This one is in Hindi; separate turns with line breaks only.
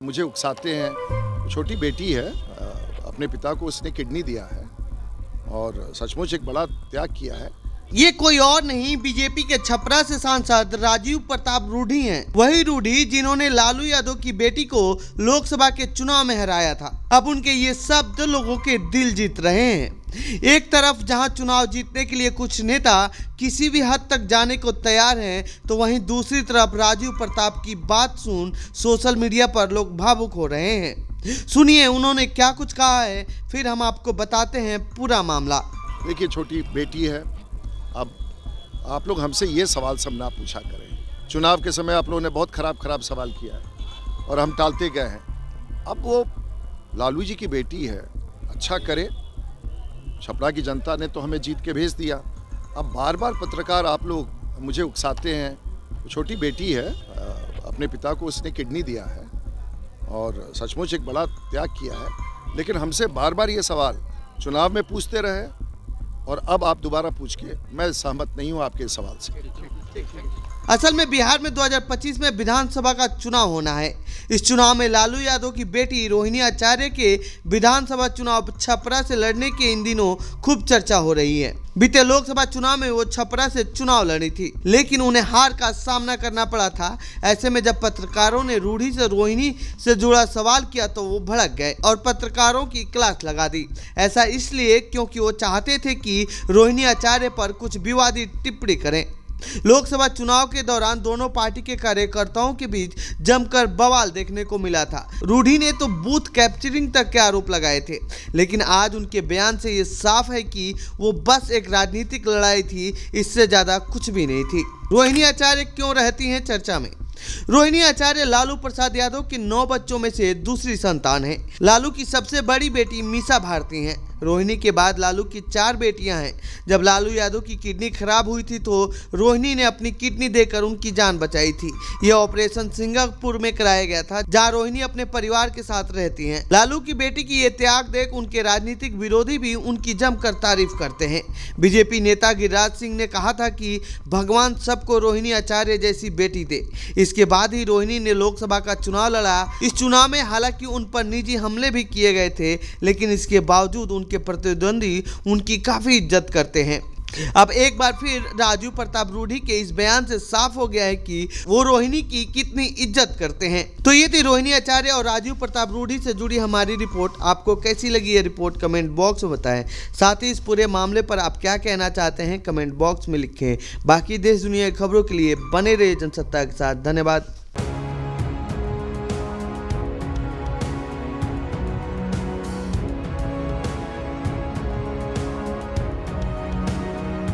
मुझे उकसाते हैं। छोटी बेटी है, अपने पिता को उसने किडनी दिया है और सचमुच एक बड़ा त्याग किया है।
ये कोई और नहीं, बीजेपी के छपरा से सांसद राजीव प्रताप रूढ़ी हैं। वही रूढ़ी जिन्होंने लालू यादव की बेटी को लोकसभा के चुनाव में हराया था। अब उनके ये शब्द लोगों के दिल जीत रहे हैं। एक तरफ जहां चुनाव जीतने के लिए कुछ नेता किसी भी हद तक जाने को तैयार हैं, तो वहीं दूसरी तरफ राजीव प्रताप की बात सुन सोशल मीडिया पर लोग भावुक हो रहे हैं। सुनिए उन्होंने क्या कुछ कहा है, फिर हम आपको बताते हैं पूरा मामला।
देखिए, छोटी बेटी है। अब आप लोग हमसे ये सवाल सब ना पूछा करें। चुनाव के समय आप लोगों ने बहुत खराब सवाल किया है और हम टालते गए हैं। अब वो लालू जी की बेटी है, अच्छा करे। छपरा की जनता ने तो हमें जीत के भेज दिया। अब बार बार पत्रकार आप लोग मुझे उकसाते हैं। छोटी बेटी है, अपने पिता को उसने किडनी दिया है और सचमुच एक बड़ा त्याग किया है। लेकिन हमसे बार बार ये सवाल चुनाव में पूछते रहे और अब आप दोबारा पूछ के, मैं सहमत नहीं हूँ आपके सवाल से।
असल में बिहार में 2025 में विधानसभा का चुनाव होना है। इस चुनाव में लालू यादव की बेटी रोहिणी आचार्य के विधानसभा चुनाव छपरा से लड़ने के इन दिनों खूब चर्चा हो रही है। बीते लोकसभा चुनाव में वो छपरा से चुनाव लड़ी थी, लेकिन उन्हें हार का सामना करना पड़ा था। ऐसे में जब पत्रकारों ने रूढ़ी से रोहिणी से जुड़ा सवाल किया तो वो भड़क गए और पत्रकारों की क्लास लगा दी। ऐसा इसलिए क्योंकि वो चाहते थे कि रोहिणी आचार्य पर कुछ विवादित टिप्पणी करें। लोकसभा चुनाव के दौरान दोनों पार्टी के कार्यकर्ताओं के बीच जमकर बवाल देखने को मिला था। रूढ़ी ने तो बूथ कैप्चरिंग तक के आरोप लगाए थे, लेकिन आज उनके बयान से ये साफ है कि वो बस एक राजनीतिक लड़ाई थी, इससे ज्यादा कुछ भी नहीं थी। रोहिणी आचार्य क्यों रहती हैं चर्चा में? रोहिणी आचार्य लालू प्रसाद यादव के 9 बच्चों में से दूसरी संतान है। लालू की सबसे बड़ी बेटी मीसा भारती हैं। रोहिणी के बाद लालू की 4 बेटियां हैं। जब लालू यादव की किडनी खराब हुई थी तो रोहिणी ने अपनी किडनी देकर उनकी जान बचाई थी। यह ऑपरेशन सिंगापुर में कराया गया था, जहां रोहिणी अपने परिवार के साथ रहती हैं। लालू की बेटी की ये त्याग देख उनके राजनीतिक विरोधी भी उनकी जमकर तारीफ करते हैं। बीजेपी नेता गिरिराज सिंह ने कहा था कि भगवान सबको रोहिणी आचार्य जैसी बेटी दे। इसके बाद ही रोहिणी ने लोकसभा का चुनाव लड़ा। इस चुनाव में हालांकि उन पर निजी हमले भी किए गए थे, लेकिन इसके बावजूद उनके प्रतिद्वंदी उनकी काफी इज्जत करते हैं। अब एक बार फिर राजीव प्रताप रूढ़ी के इस बयान से साफ हो गया है कि वो रोहिणी की कितनी इज्जत करते हैं। तो ये थी रोहिणी आचार्य और राजीव प्रताप रूढ़ी से जुड़ी हमारी रिपोर्ट। आपको कैसी लगी ये रिपोर्ट कमेंट बॉक्स में बताएं। साथ ही इस पूरे मामले पर आप क्या कहना चाहते हैं कमेंट बॉक्स में लिखें। बाकी देश दुनिया की खबरों के लिए बने रहिए जनसत्ता के साथ। धन्यवाद।